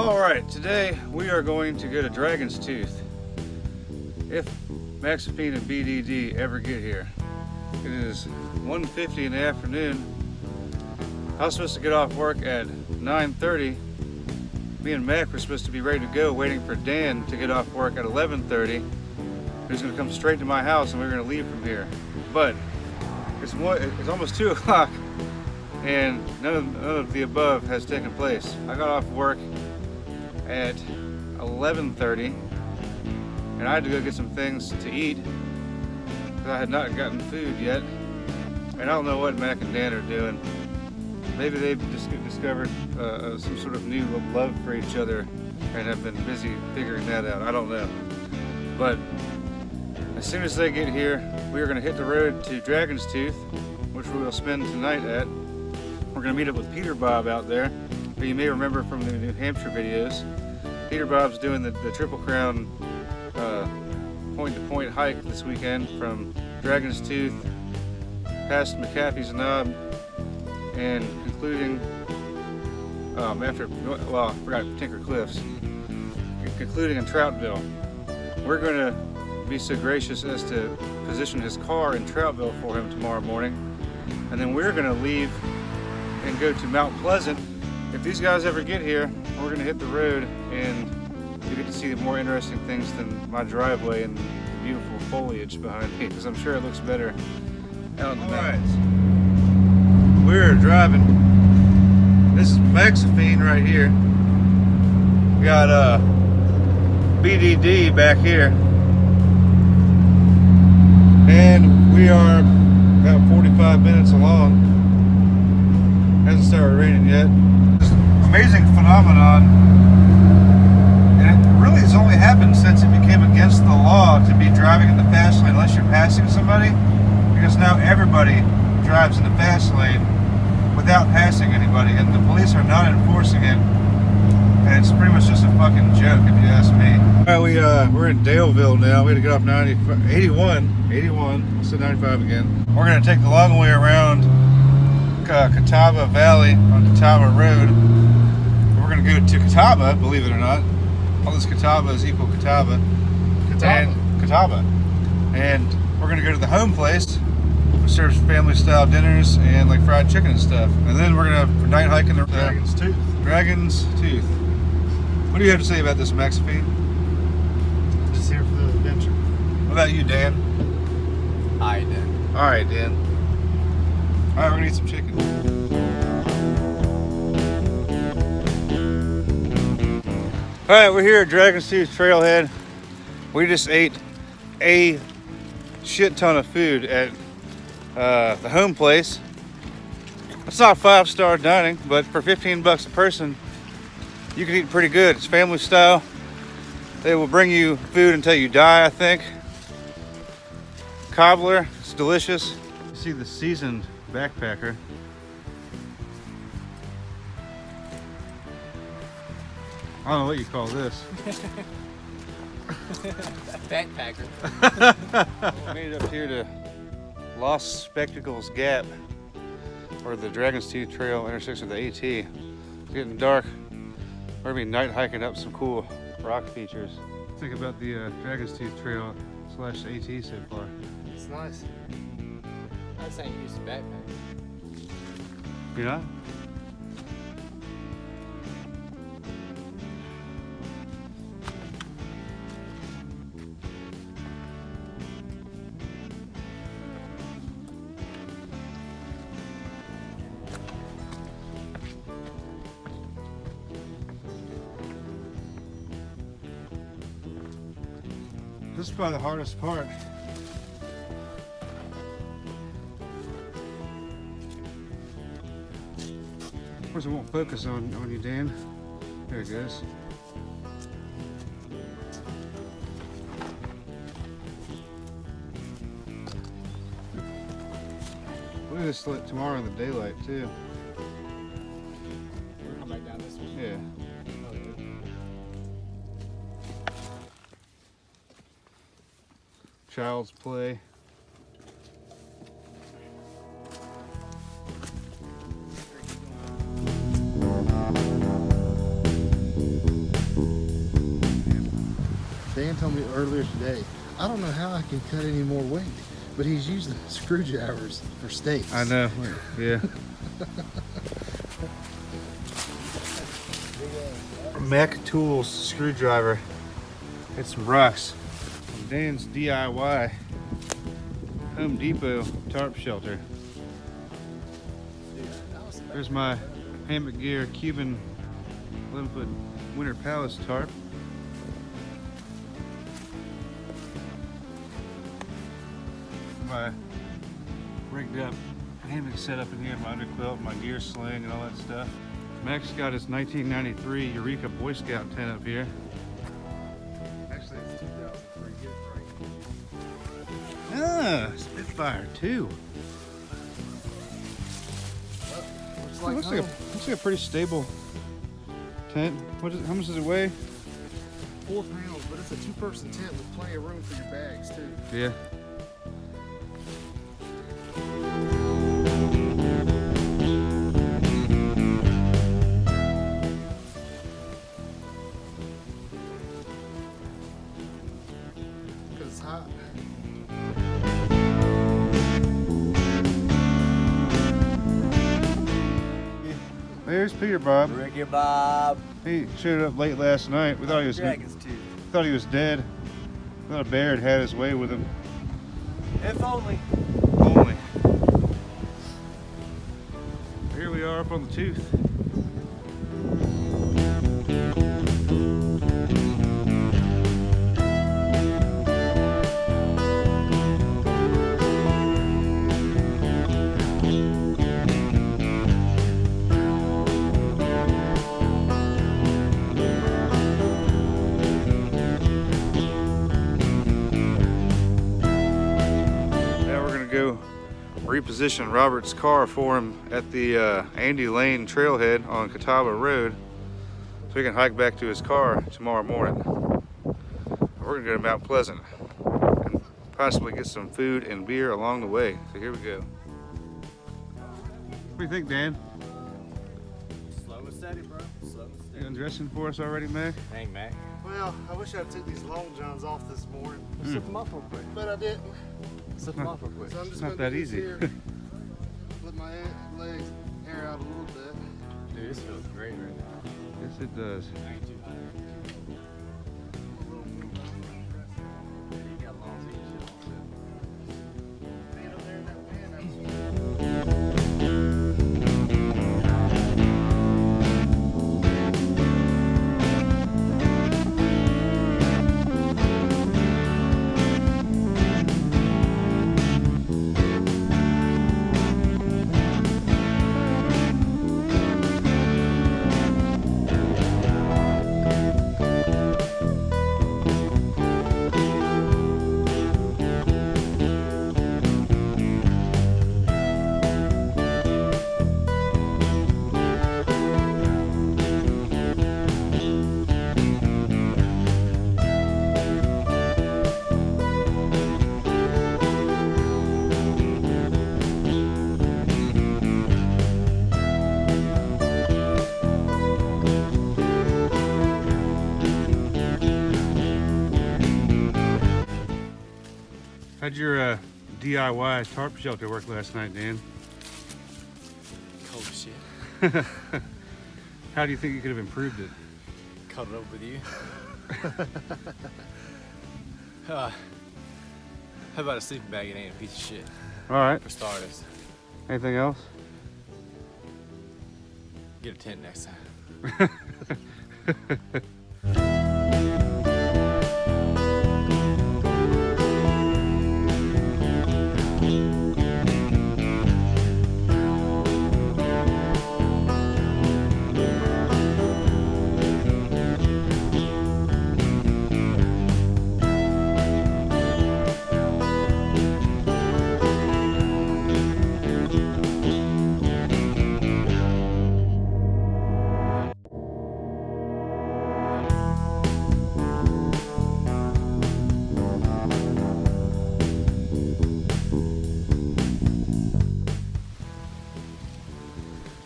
Alright, today we are going to go to Dragon's Tooth. If Maxipine and BDD ever get here. It is 1:50 in the afternoon. I was supposed to get off work at 9:30. Me and Mac were supposed to be ready to go, waiting for Dan to get off work at 11:30. He was going to come straight to my house and we were going to leave from here. But it's almost 2 o'clock and none of the above has taken place. I got off work at 11:30 and I had to go get some things to eat because I had not gotten food yet. And I don't know what Mack and Dan are doing. Maybe they've discovered some sort of new love for each other and have been busy figuring that out. I don't know. But as soon as they get here, we are going to hit the road to Dragon's Tooth, which we will spend tonight at. We're going to meet up with PeterBob out there, who you may remember from the New Hampshire videos. PeterBob's doing the Triple Crown point-to-point hike this weekend from Dragon's Tooth past McAfee's Knob and concluding I forgot Tinker Cliffs, concluding in Troutville. We're going to be so gracious as to position his car in Troutville for him tomorrow morning, and then we're going to leave and go to Mount Pleasant. If these guys ever get here, we're going to hit the road and you get to see more interesting things than my driveway and the beautiful foliage behind me, because I'm sure it looks better out in the mountains. We're driving. This is Maxipine right here. We got BDD back here. And we are about 45 minutes along. Hasn't started raining yet. This amazing phenomenon. And it really has only happened since it became against the law to be driving in the fast lane unless you're passing somebody. Because now everybody drives in the fast lane without passing anybody, and the police are not enforcing it, and it's pretty much just a fucking joke if you ask me. Alright, we're in Daleville now. We had to get off 81, let's say 95 again. We're going to take the long way around Catawba Valley on Catawba Road. We're going to go to Catawba, believe it or not. All this Catawbas equal Catawba. Catawba. And we're going to go to the home place, which serves family style dinners and like fried chicken and stuff. And then we're going to night hike in the Dragon's Tooth. Dragon's Tooth. What do you have to say about this, Maxipine? Just here for the adventure. What about you, Dan? Hi, Dan. Alright, Dan. Alright, we're going to eat some chicken. Alright, we're here at Dragon's Tooth Trailhead. We just ate a shit ton of food at the home place. It's not 5-star dining, but for 15 bucks a person, you can eat pretty good. It's family style. They will bring you food until you die, I think. Cobbler, it's delicious. You see the seasoned backpacker. I don't know what you call this. Backpacker. We made it up here to Lost Spectacles Gap, where the Dragon's Tooth Trail intersects with the AT. It's getting dark. We're gonna be night hiking up some cool rock features. Think about the Dragon's Tooth Trail / AT so far. It's nice. I was saying use the backpack. You know? This is probably the hardest part. Of course, it won't focus on you, Dan. There it goes. Look at this lit tomorrow in the daylight too. We'll come back down this way. Yeah. Child's Play. Dan told me earlier today, I don't know how I can cut any more weight, but he's using screwdrivers for stakes. I know. Yeah. Mack Tools screwdriver. It's some rocks from Dan's DIY Home Depot tarp shelter. There's my hammock gear Cuban 11-foot winter palace tarp. My rigged up hammock set up in here, my underquilt, my gear sling, and all that stuff. Max got his 1993 Eureka Boy Scout tent up here. Actually, it's 2003. Get it right. Ah, Spitfire too. Well, looks like a pretty stable tent. How much does it weigh? 4 pounds, but it's a 2-person tent with plenty of room for your bags too. Yeah. Because it's hot. There's PeterBob. Ricky Bob. He showed up late last night. We thought he was Dragon's tooth. thought he was dead. Thought a bear had his way with him. If only. Only. Here we are up on the tooth. Reposition Robert's car for him at the Andy Lane trailhead on Catawba Road so he can hike back to his car tomorrow morning. We're gonna go to Mount Pleasant and possibly get some food and beer along the way. So here we go. What do you think, Dan? Slow and steady, bro. Slow and steady. You undressing for us already, Mac? Dang, Mac. Well, I wish I'd took these long johns off this morning, Slip them off real quick. but I didn't. Slip them off real quick. So I'm just It's not gonna that do this easy. here, let my legs air out a little bit. Dude, this feels great right now. Yes, it does. I ain't too hot. You got long Man, up there in that van, that's How'd your DIY tarp shelter work last night, Dan? cold shit. How do you think you could have improved it? Cuddle up with you. How about a sleeping bag? It ain't a piece of shit. All right. For starters. Anything else? Get a tent next time.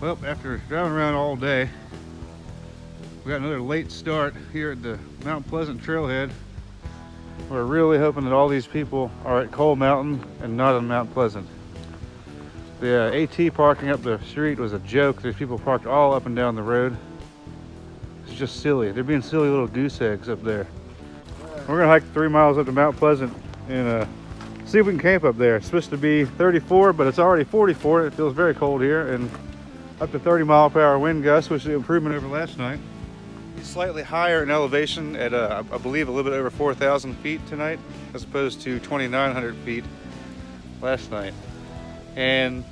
Well, after driving around all day, we got another late start here at the Mount Pleasant trailhead. We're really hoping that all these people are at Coal Mountain and not on Mount Pleasant. The AT parking up the street was a joke. There's people parked all up and down the road. It's just silly. They're being silly little goose eggs up there. We're gonna hike 3 miles up to Mount Pleasant and see if we can camp up there. It's supposed to be 34, but it's already 44. It feels very cold here, and up to 30-mile-per-hour wind gusts, which is an improvement over last night. It's slightly higher in elevation at, I believe, a little bit over 4,000 feet tonight, as opposed to 2,900 feet last night. And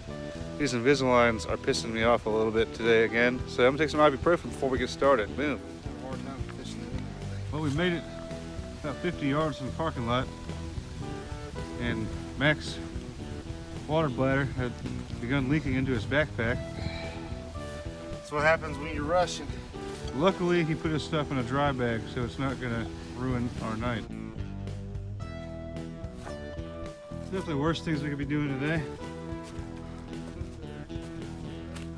these Invisaligns are pissing me off a little bit today again, so I'm gonna take some ibuprofen before we get started. Boom. Well, we made it about 50 yards from the parking lot, and Mack's water bladder had begun leaking into his backpack. That's what happens when you're rushing. Luckily, he put his stuff in a dry bag, so it's not gonna ruin our night. Definitely worse things we could be doing today.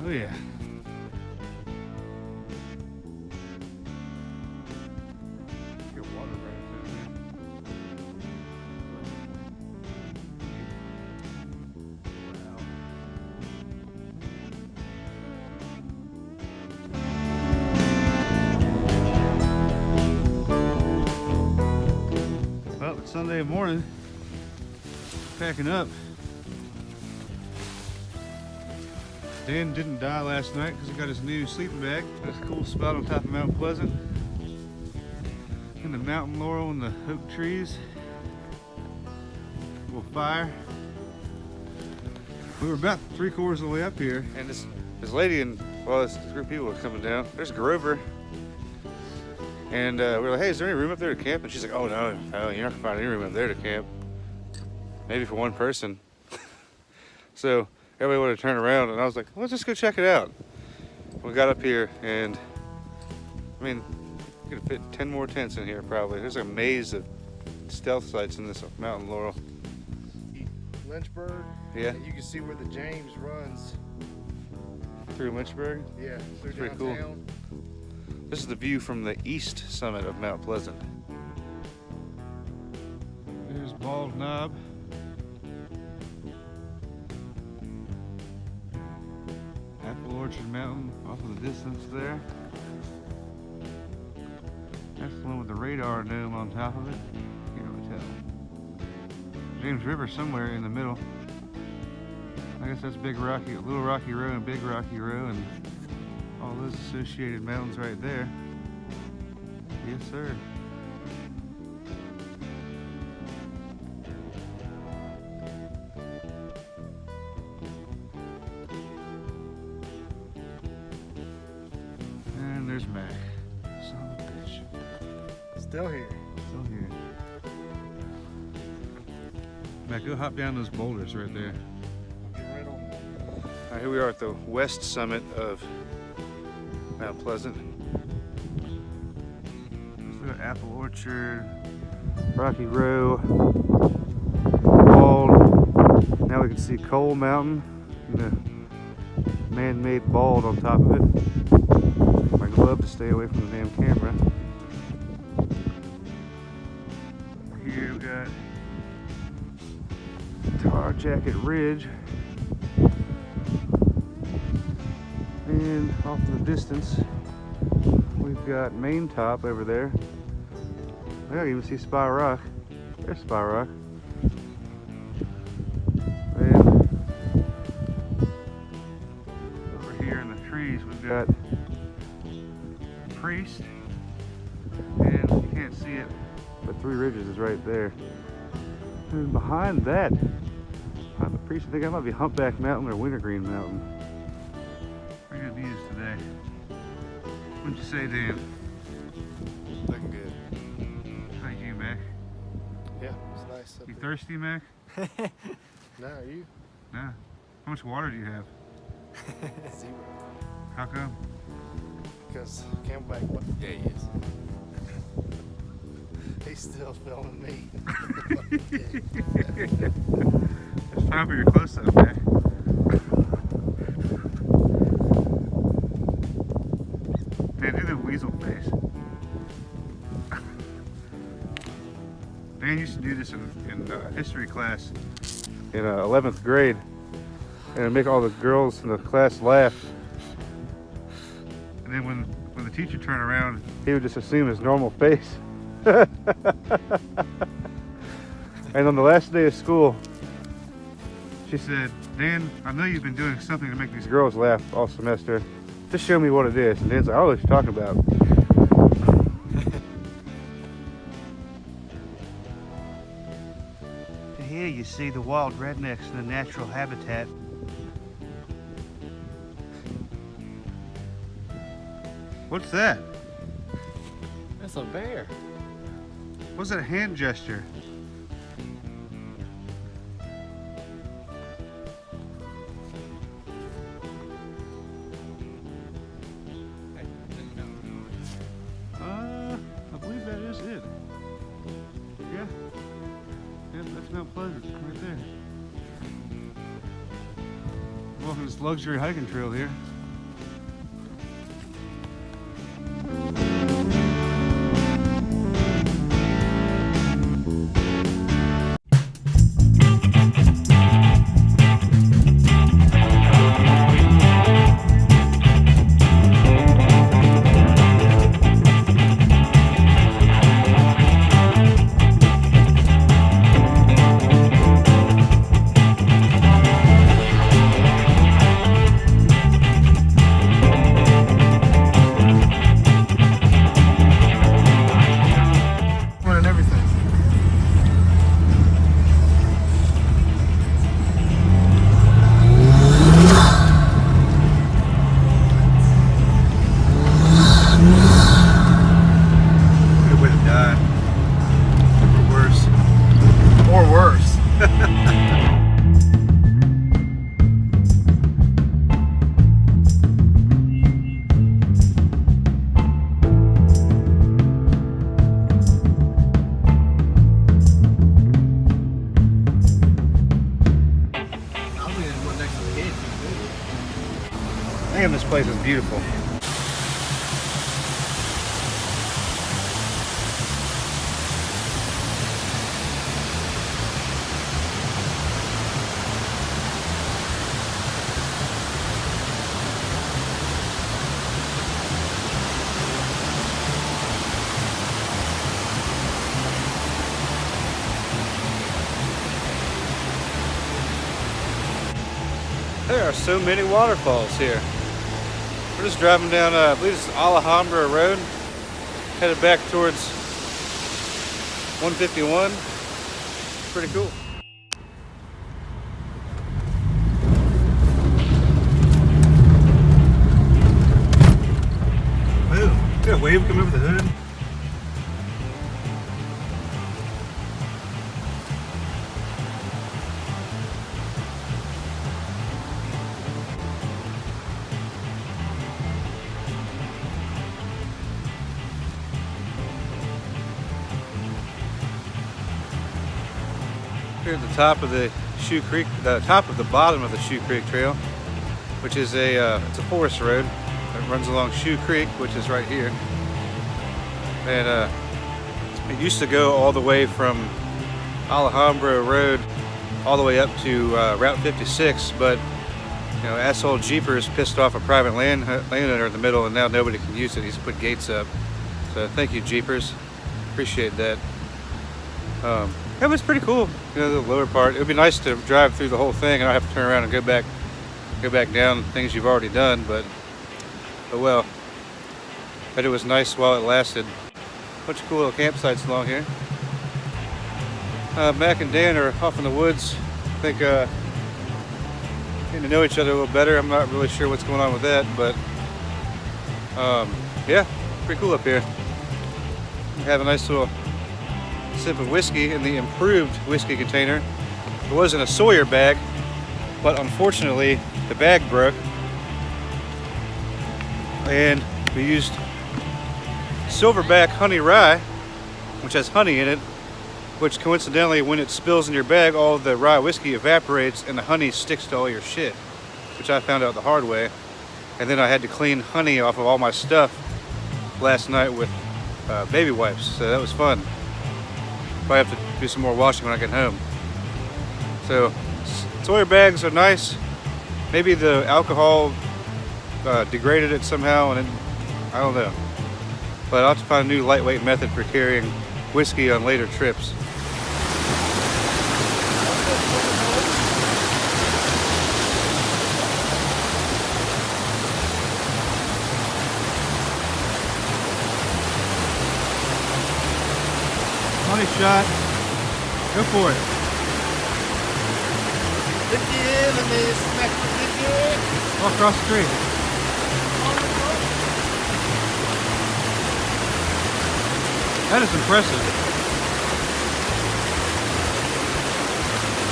Oh yeah. Get water right down there. Well, it's Sunday morning. Packing up. Dan didn't die last night because he got his new sleeping bag. This cool spot on top of Mount Pleasant. In the mountain laurel and the oak trees. A little fire. We were about 3/4 of the way up here, and this lady and, well, this group of people were coming down. There's Grover. And we were like, hey, is there any room up there to camp? And she's like, oh no, you're not gonna find any room up there to camp. Maybe for one person. So everybody wanted to turn around, and I was like, let's just go check it out. We got up here, and I mean, you could fit 10 more tents in here probably. There's a maze of stealth sites in this mountain laurel. Lynchburg. Yeah. You can see where the James runs. Through Lynchburg? Yeah, through Pretty downtown. cool. This is the view from the east summit of Mount Pleasant. There's Bald Knob. Apple Orchard Mountain off in the distance there. That's the one with the radar dome on top of it. Can't really tell. James River somewhere in the middle. I guess that's Big Rocky, Little Rocky Row and Big Rocky Row, and all those associated mountains right there. Yes, sir. And there's Mack. Son of a bitch. Still here. Still here. Mack, go hop down those boulders right there. Get right on that. All right, here we are at the west summit of Mount Pleasant. There's the Apple Orchard, Rocky Row, Bald. Now we can see Coal Mountain and the man-made bald on top of it. My glove to stay away from the damn camera. Here we got Tar Jacket Ridge. And off in the distance, we've got Main Top over there. I don't even see Spy Rock. There's Spy Rock. And over here in the trees, we've got Priest. And you can't see it, but Three Ridges is right there. And behind that, behind the Priest, I think that might be Humpback Mountain or Wintergreen Mountain. Pretty good views today. What'd you say, Dan? Looking good. Thank you, Mac. Yeah, it's nice up You here. thirsty, Mac? No, you? No. How much water do you have? 0. How come? Because Camelback, Yeah, he is. he's still filming me. It's time for your close-up, Mac. Man, do the weasel face. Dan used to do this in history class in 11th grade, and make all the girls in the class laugh. And then when the teacher turned around, he would just assume his normal face. And on the last day of school, she said, Dan, I know you've been doing something to make these girls laugh all semester. Just show me what it is. And Dan's like, I don't know what you're talking about. Here you see the wild rednecks in the natural habitat. What's that? That's a bear. What's that hand gesture? I believe that is it. Yeah. Yep, that's Mount Pleasant right there. Welcome to this luxury hiking trail here. Damn, this place is beautiful. There are so many waterfalls here. We're just driving down, I believe it's Alhambra Road, headed back towards 151. Pretty cool. Ooh, got a wave coming over the hood. Here at the top of the Shoe Creek, the top of the bottom of the Shoe Creek Trail, which is it's a forest road that runs along Shoe Creek, which is right here. And it used to go all the way from Alhambra Road all the way up to Route 56, but you know, asshole Jeepers pissed off a private landowner in the middle, and now nobody can use it. He's put gates up. So thank you, Jeepers. Appreciate that. It was pretty cool, you know, the lower part. It would be nice to drive through the whole thing and not have to turn around and go back down things you've already done, but well. But it was nice while it lasted. Bunch of cool little campsites along here. Mack and Dan are off in the woods. I think getting to know each other a little better. I'm not really sure what's going on with that, but yeah, pretty cool up here. We have a nice little sip of whiskey in the improved whiskey container. It wasn't a Sawyer bag, but unfortunately the bag broke, and we used Silverback Honey Rye, which has honey in it, which coincidentally, when it spills in your bag, all the rye whiskey evaporates and the honey sticks to all your shit, which I found out the hard way. And then I had to clean honey off of all my stuff last night with baby wipes, so that was fun. probably have to do some more washing when I get home. So Sawyer bags are nice. Maybe the alcohol degraded it somehow, and I don't know. But I'll have to find a new lightweight method for carrying whiskey on later trips. Money shot. Go for it. All across the street. That is impressive.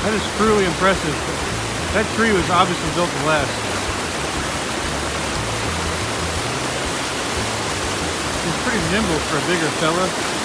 That is truly impressive. That tree was obviously built to last. He's pretty nimble for a bigger fella.